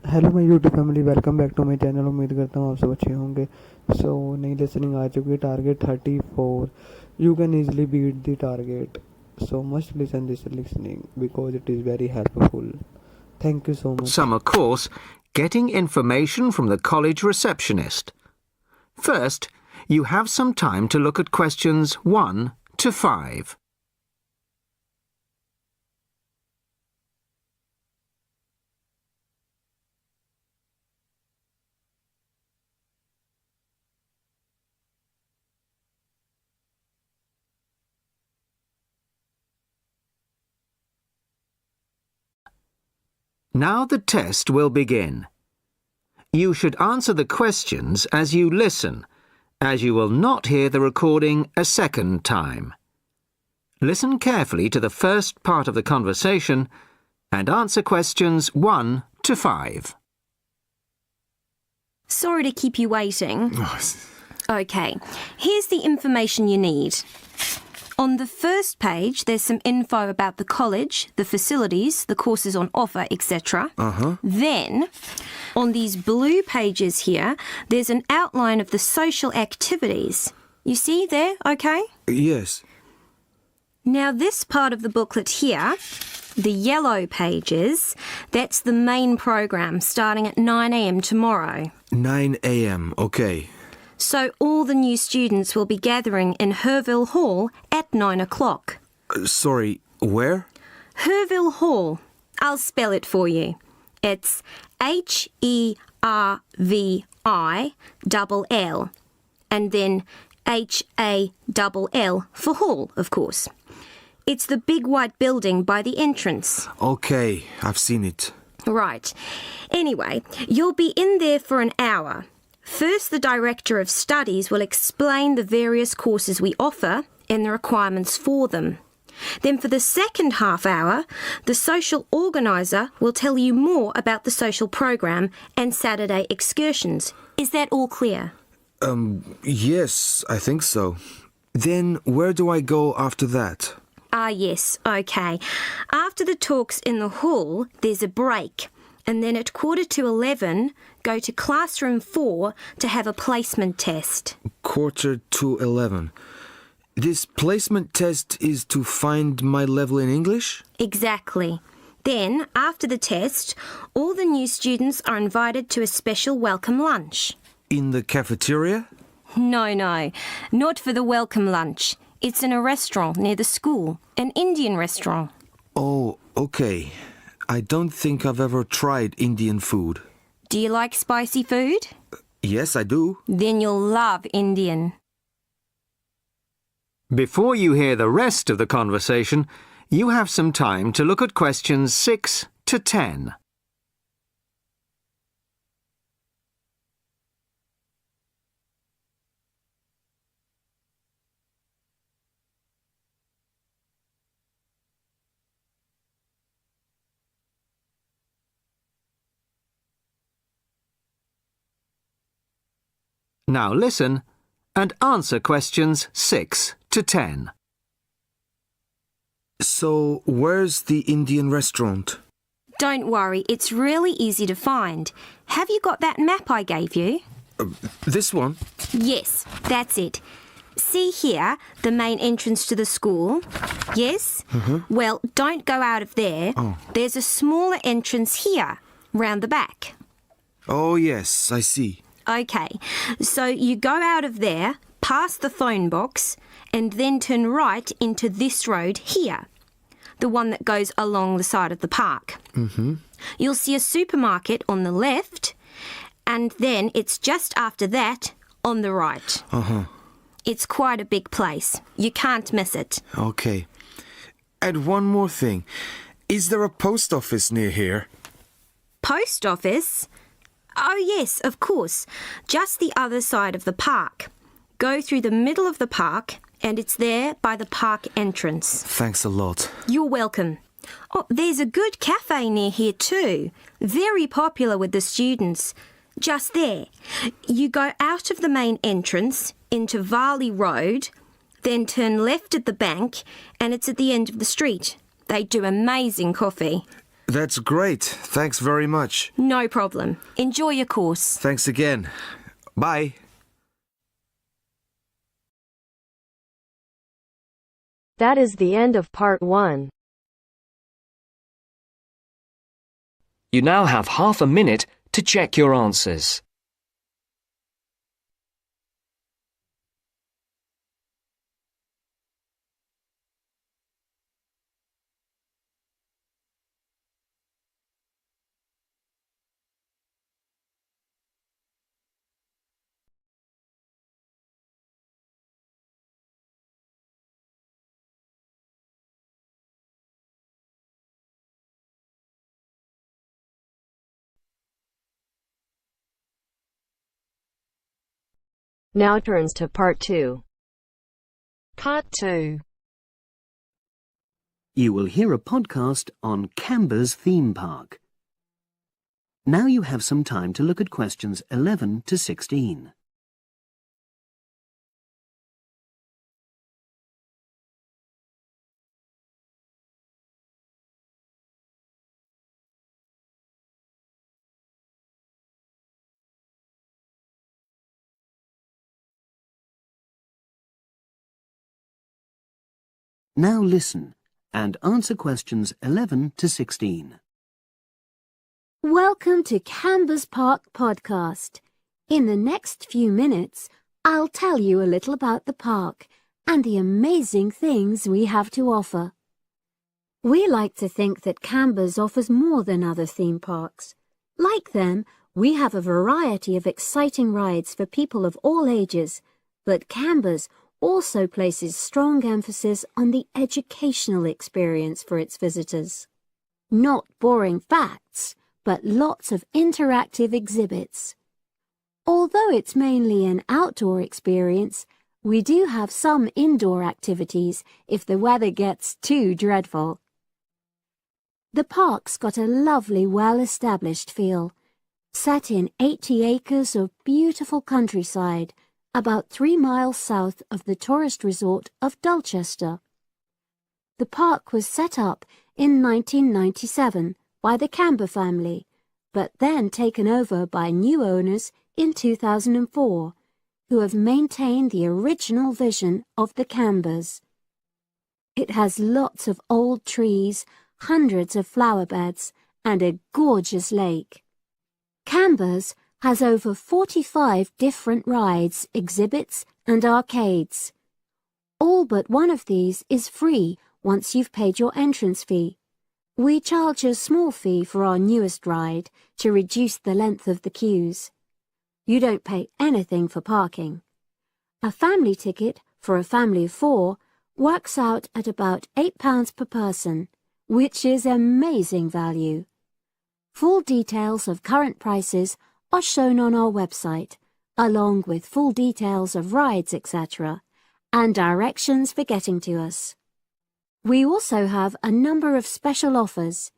Hello my YouTube family, welcome back to my channel. उम्मीद करता हूँ आप सब अच्छे होंगे। सो नई लिसनिंग आ चुकी है, target 34। You can easily beat the target, so must listen this listening because it is very helpful. Thank you so much. Summer course, getting information from the college receptionist. First, you have some time to look at questions 1 to 5. Now the test will begin. You should answer the questions as you listen, as you will not hear the recording a second time. Listen carefully to the first part of the conversation and answer questions 1 to 5. Sorry to keep you waiting. OK, here's the information you need. On the first page, there's some info about the college, the facilities, the courses on offer, etc. Then, on these blue pages here, there's an outline of the social activities. You see there, OK? Yes. Now, this part of the booklet here, the yellow pages, that's the main program starting at 9 a.m. tomorrow. 9 a.m. Okay. So all the new students will be gathering in Herville Hall at 9 o'clock. Sorry, where? Herville Hall. I'll spell it for you. It's Hervill, and then Hall for hall, of course. It's the big white building by the entrance. Okay, I've seen it. Right. Anyway, you'll be in there for an hour. First, the Director of Studies will explain the various courses we offer and the requirements for them. Then for the second half hour, the social organiser will tell you more about the social program and Saturday excursions. Is that all clear? Yes, I think so. Then where do I go after that? Yes, OK. After the talks in the hall, there's a break. And then at 11:15, go to classroom 4 to have a placement test. 11:45. This placement test is to find my level in English? Exactly. Then, after the test, all the new students are invited to a special welcome lunch. In the cafeteria? No, not for the welcome lunch. It's in a restaurant near the school, an Indian restaurant. Oh, okay. I don't think I've ever tried Indian food. Do you like spicy food? Yes, I do. Then you'll love Indian. Before you hear the rest of the conversation, you have some time to look at questions 6 to 10. Now listen and answer questions 6 to 10. So, where's the Indian restaurant? Don't worry, it's really easy to find. Have you got that map I gave you? This one? Yes, that's it. See here, the main entrance to the school? Yes? Well, don't go out of there. There's a smaller entrance here, round the back. Oh, yes, I see. OK, so you go out of there, past the phone box, and then turn right into this road here, the one that goes along the side of the park. You'll see a supermarket on the left, and then it's just after that on the right. It's quite a big place. You can't miss it. Okay. And one more thing. Is there a post office near here? Post office? Oh, yes, of course. Just the other side of the park. Go through the middle of the park, and it's there by the park entrance. Thanks a lot. You're welcome. Oh, there's a good cafe near here too. Very popular with the students. Just there. You go out of the main entrance into Varley Road, then turn left at the bank, and it's at the end of the street. They do amazing coffee. That's great. Thanks very much. No problem. Enjoy your course. Thanks again. Bye. That is the end of part 1. You now have half a minute to check your answers. Now turns to part 2. Part 2. You will hear a podcast on Canberra's theme park. Now you have some time to look at questions 11 to 16. Now listen and answer questions 11 to 16. Welcome to Canberra's Park podcast. In the next few minutes, I'll tell you a little about the park and the amazing things we have to offer. We like to think that Canberra's offers more than other theme parks. Like them, we have a variety of exciting rides for people of all ages, but Canberra's also places strong emphasis on the educational experience for its visitors. Not boring facts, but lots of interactive exhibits. Although it's mainly an outdoor experience, we do have some indoor activities if the weather gets too dreadful. The park's got a lovely, well-established feel, set in 80 acres of beautiful countryside, about 3 miles south of the tourist resort of Dulchester. The park was set up in 1997 by the Canberra family, but then taken over by new owners in 2004, who have maintained the original vision of the Canberras. It has lots of old trees, hundreds of flower beds, and a gorgeous lake. Canberra's has over 45 different rides, exhibits, and arcades. All but one of these is free once you've paid your entrance fee. We charge a small fee for our newest ride to reduce the length of the queues. You don't pay anything for parking. A family ticket for a family of 4 works out at about £8 per person, which is amazing value. Full details of current prices are shown on our website, along with full details of rides, etc., and directions for getting to us. We also have a number of special offers.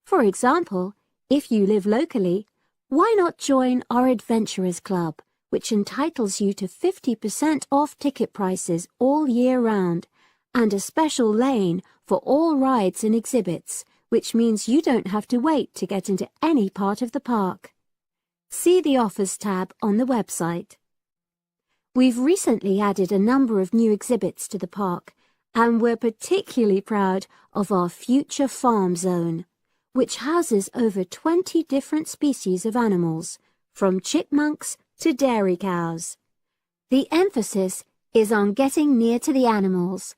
For example, if you live locally, why not join our Adventurers Club, which entitles you to 50% off ticket prices all year round, and a special lane for all rides and exhibits, which means you don't have to wait to get into any part of the park. See the Offers tab on the website. We've recently added a number of new exhibits to the park, and we're particularly proud of our Future Farm Zone, which houses over 20 different species of animals, from chipmunks to dairy cows. The emphasis is on getting near to the animals.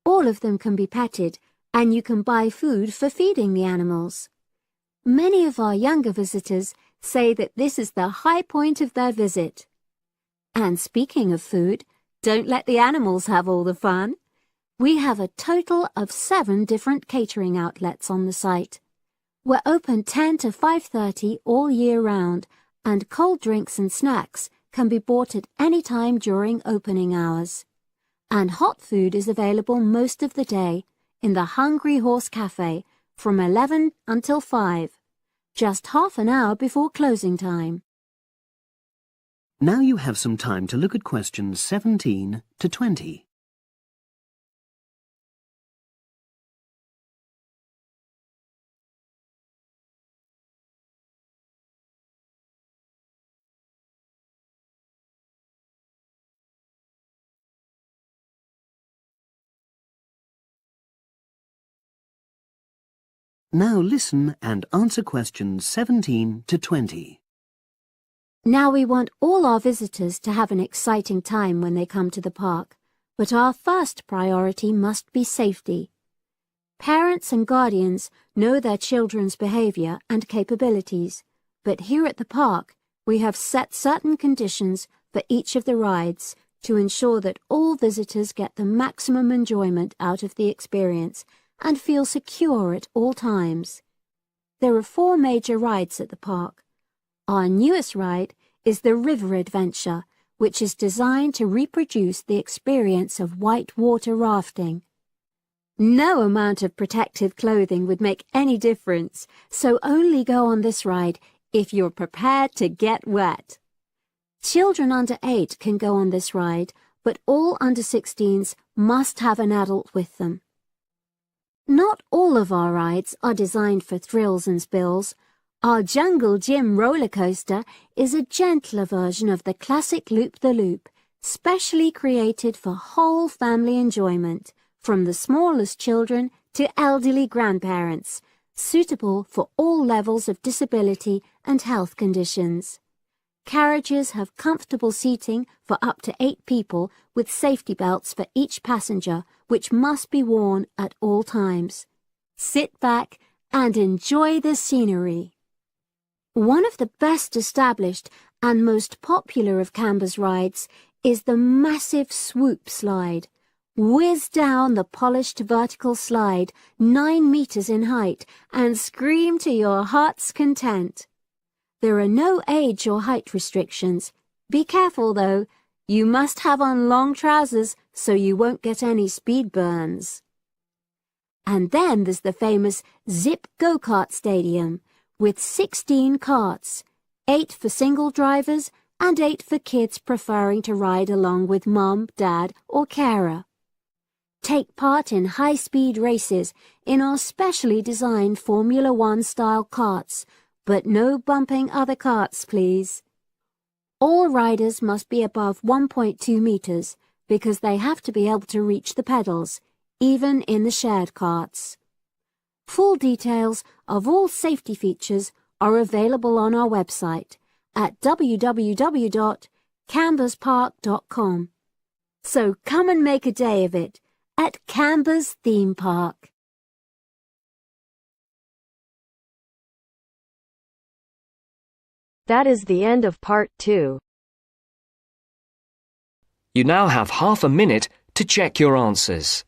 All of them can be petted, and you can buy food for feeding the animals. Many of our younger visitors say that this is the high point of their visit. And speaking of food, don't let the animals have all the fun. We have a total of 7 different catering outlets on the site. We're open 10 to 5:30 all year round, and cold drinks and snacks can be bought at any time during opening hours. And hot food is available most of the day in the Hungry Horse Cafe from 11 until 5. Just half an hour before closing time. Now you have some time to look at questions 17 to 20. Now listen and answer questions 17 to 20. Now we want all our visitors to have an exciting time when they come to the park, but our first priority must be safety. Parents and guardians know their children's behavior and capabilities, but here at the park, we have set certain conditions for each of the rides to ensure that all visitors get the maximum enjoyment out of the experience and feel secure at all times. There are 4 major rides at the park. Our newest ride is the River Adventure, which is designed to reproduce the experience of whitewater rafting. No amount of protective clothing would make any difference, so only go on this ride if you're prepared to get wet. Children under 8 can go on this ride, but all under 16s must have an adult with them. Not all of our rides are designed for thrills and spills. Our Jungle Gym roller coaster is a gentler version of the classic Loop-the-Loop, specially created for whole family enjoyment, from the smallest children to elderly grandparents, suitable for all levels of disability and health conditions. Carriages have comfortable seating for up to 8 people with safety belts for each passenger, which must be worn at all times. Sit back and enjoy the scenery. One of the best established and most popular of Canberra's rides is the massive swoop slide. Whiz down the polished vertical slide 9 meters in height and scream to your heart's content. There are no age or height restrictions. Be careful though, you must have on long trousers so you won't get any speed burns. And then there's the famous Zip Go-Kart Stadium with 16 karts, 8 for single drivers and 8 for kids preferring to ride along with mum, dad or carer. Take part in high-speed races in our specially designed Formula One-style karts, but no bumping other karts, please. All riders must be above 1.2 meters because they have to be able to reach the pedals, even in the shared karts. Full details of all safety features are available on our website at www.camberspark.com. So come and make a day of it at Canberra's theme park. That is the end of part 2. You now have half a minute to check your answers.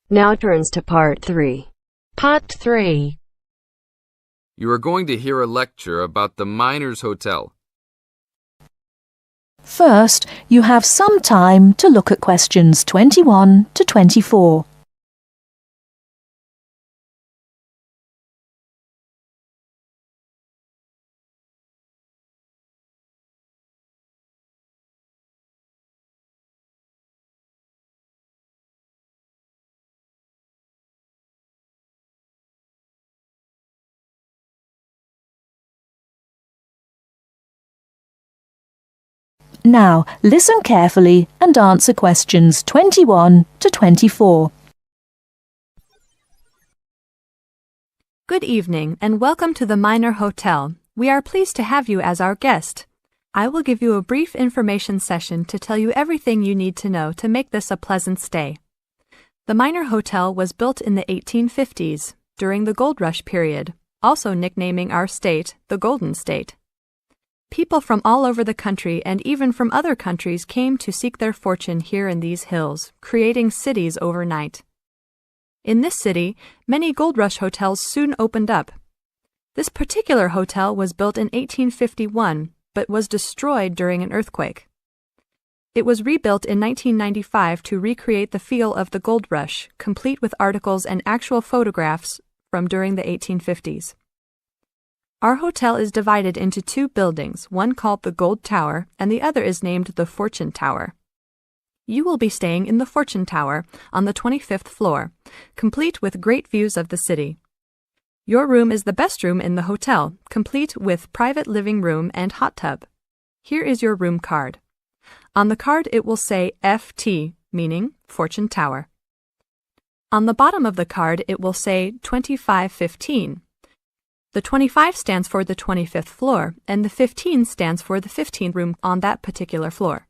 Now turns to part 3. Part 3. You are going to hear a lecture about the Miners Hotel. First, you have some time to look at questions 21 to 24. Now, listen carefully and answer questions 21 to 24. Good evening and welcome to the Miner Hotel. We are pleased to have you as our guest. I will give you a brief information session to tell you everything you need to know to make this a pleasant stay. The Miner Hotel was built in the 1850s, during the Gold Rush period, also nicknaming our state the Golden State. People from all over the country and even from other countries came to seek their fortune here in these hills, creating cities overnight. In this city, many Gold Rush hotels soon opened up. This particular hotel was built in 1851, but was destroyed during an earthquake. It was rebuilt in 1995 to recreate the feel of the Gold Rush, complete with articles and actual photographs from during the 1850s. Our hotel is divided into two buildings, one called the Gold Tower and the other is named the Fortune Tower. You will be staying in the Fortune Tower on the 25th floor, complete with great views of the city. Your room is the best room in the hotel, complete with private living room and hot tub. Here is your room card. On the card it will say FT, meaning Fortune Tower. On the bottom of the card it will say 2515. The 25 stands for the 25th floor, and the 15 stands for the 15th room on that particular floor.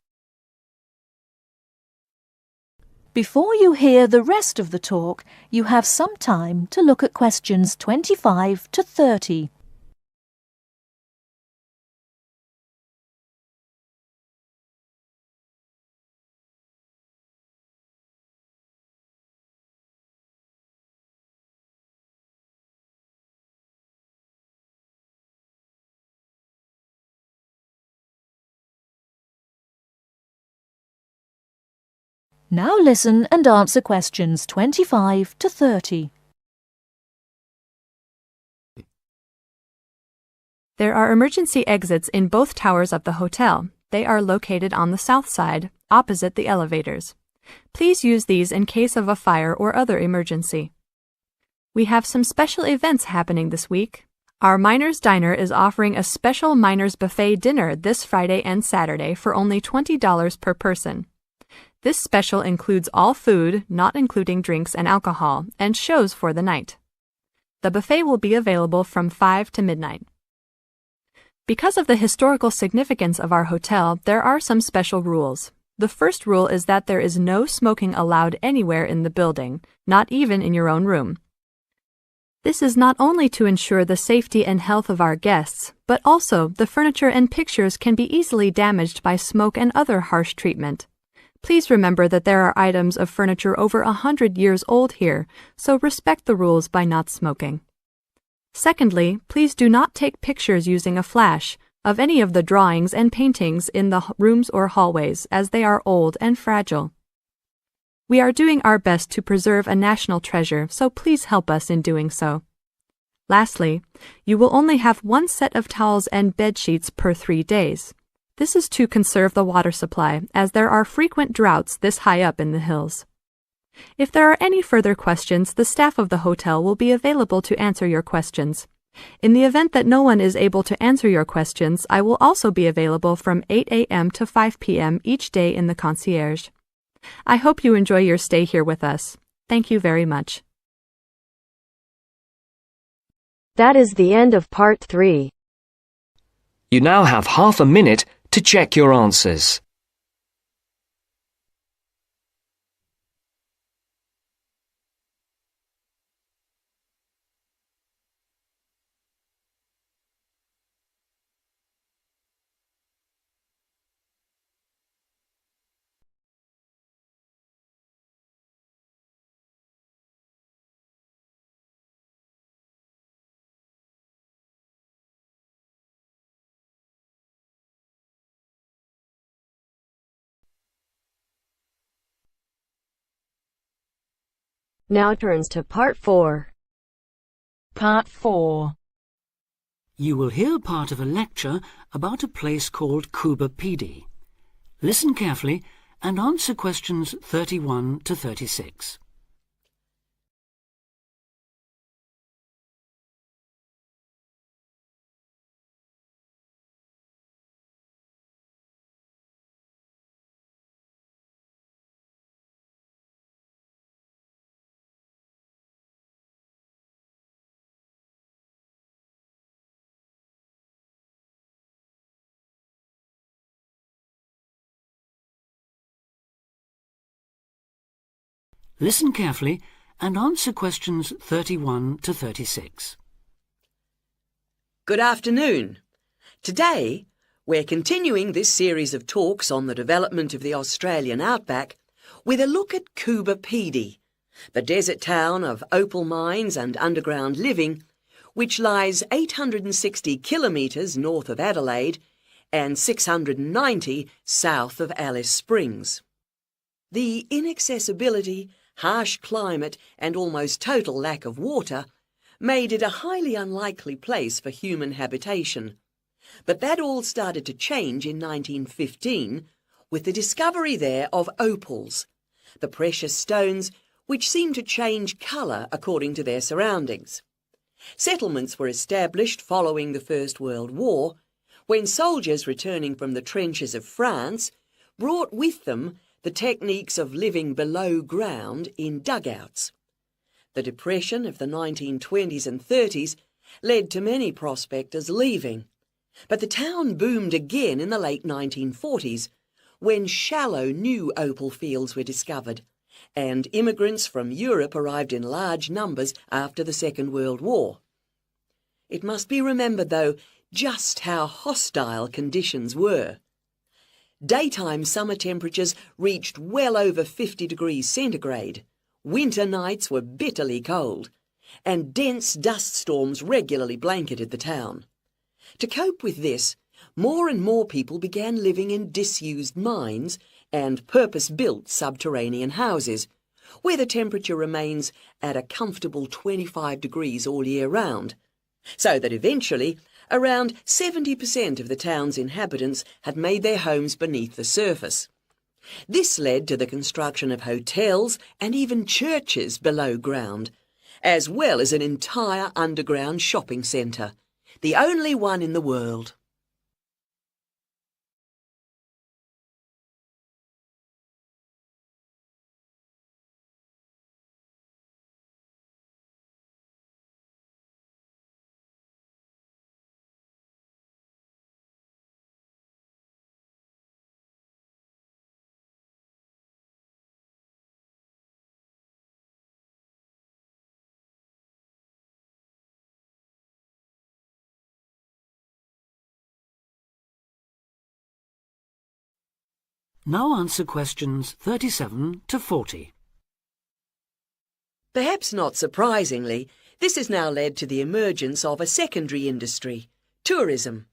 Before you hear the rest of the talk, you have some time to look at questions 25 to 30. Now listen and answer questions 25 to 30. There are emergency exits in both towers of the hotel. They are located on the south side, opposite the elevators. Please use these in case of a fire or other emergency. We have some special events happening this week. Our Miners Diner is offering a special Miners Buffet dinner this Friday and Saturday for only $20 per person. This special includes all food, not including drinks and alcohol, and shows for the night. The buffet will be available from 5 to midnight. Because of the historical significance of our hotel, there are some special rules. The first rule is that there is no smoking allowed anywhere in the building, not even in your own room. This is not only to ensure the safety and health of our guests, but also the furniture and pictures can be easily damaged by smoke and other harsh treatment. Please remember that there are items of furniture over 100 years old here, so respect the rules by not smoking. Secondly, please do not take pictures using a flash of any of the drawings and paintings in the rooms or hallways, as they are old and fragile. We are doing our best to preserve a national treasure, so please help us in doing so. Lastly, you will only have one set of towels and bed sheets per 3 days. This is to conserve the water supply, as there are frequent droughts this high up in the hills. If there are any further questions, the staff of the hotel will be available to answer your questions. In the event that no one is able to answer your questions, I will also be available from 8 a.m. to 5 p.m. each day in the concierge. I hope you enjoy your stay here with us. Thank you very much. That is the end of part 3. You now have half a minute to check your answers. Now turns to part 4. Part 4. You will hear part of a lecture about a place called Cuba Pedy. Listen carefully and answer questions 31 to 36. Listen carefully and answer questions 31 to 36. Good afternoon. Today, we're continuing this series of talks on the development of the Australian outback with a look at Cuba Pedy, the desert town of opal mines and underground living, which lies 860 kilometres north of Adelaide and 690 south of Alice Springs. The inaccessibility, harsh climate and almost total lack of water made it a highly unlikely place for human habitation. But that all started to change in 1915 with the discovery there of opals, the precious stones which seem to change colour according to their surroundings. Settlements were established following the First World War, when soldiers returning from the trenches of France brought with them the techniques of living below ground in dugouts. The Depression of the 1920s and 30s led to many prospectors leaving, but the town boomed again in the late 1940s, when shallow new opal fields were discovered, and immigrants from Europe arrived in large numbers after the Second World War. It must be remembered, though, just how hostile conditions were. Daytime summer temperatures reached well over 50 degrees centigrade, winter nights were bitterly cold, and dense dust storms regularly blanketed the town. To cope with this, more and more people began living in disused mines and purpose-built subterranean houses, where the temperature remains at a comfortable 25 degrees all year round, so that eventually around 70% of the town's inhabitants had made their homes beneath the surface. This led to the construction of hotels and even churches below ground, as well as an entire underground shopping centre, the only one in the world. Now answer questions 37 to 40. Perhaps not surprisingly, this has now led to the emergence of a secondary industry, tourism.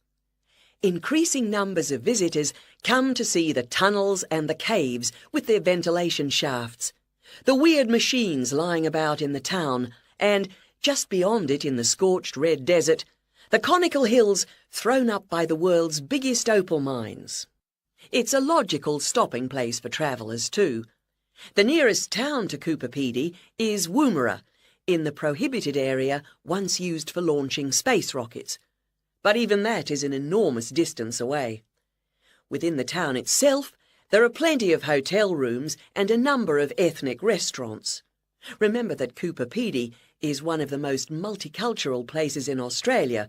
Increasing numbers of visitors come to see the tunnels and the caves with their ventilation shafts, the weird machines lying about in the town, and, just beyond it in the scorched red desert, the conical hills thrown up by the world's biggest opal mines. It's a logical stopping place for travellers too. The nearest town to Coober Pedy is Woomera, in the prohibited area once used for launching space rockets. But even that is an enormous distance away. Within the town itself, there are plenty of hotel rooms and a number of ethnic restaurants. Remember that Coober Pedy is one of the most multicultural places in Australia,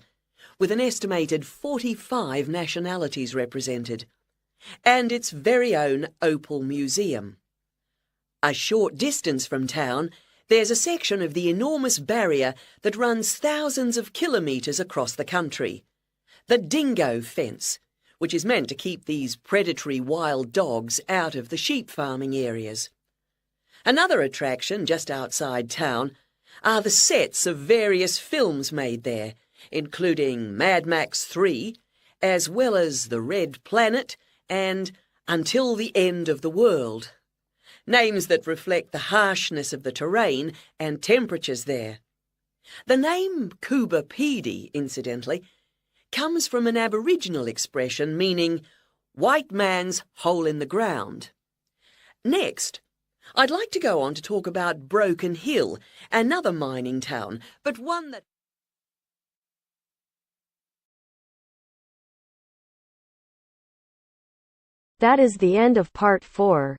with an estimated 45 nationalities represented, and its very own Opal Museum. A short distance from town, there's a section of the enormous barrier that runs thousands of kilometres across the country, the Dingo Fence, which is meant to keep these predatory wild dogs out of the sheep farming areas. Another attraction just outside town are the sets of various films made there, including Mad Max 3, as well as The Red Planet and Until the End of the World, names that reflect the harshness of the terrain and temperatures there. The name Coober Pedy, incidentally, comes from an Aboriginal expression meaning white man's hole in the ground. Next, I'd like to go on to talk about Broken Hill, another mining town, but one that... That is the end of part 4.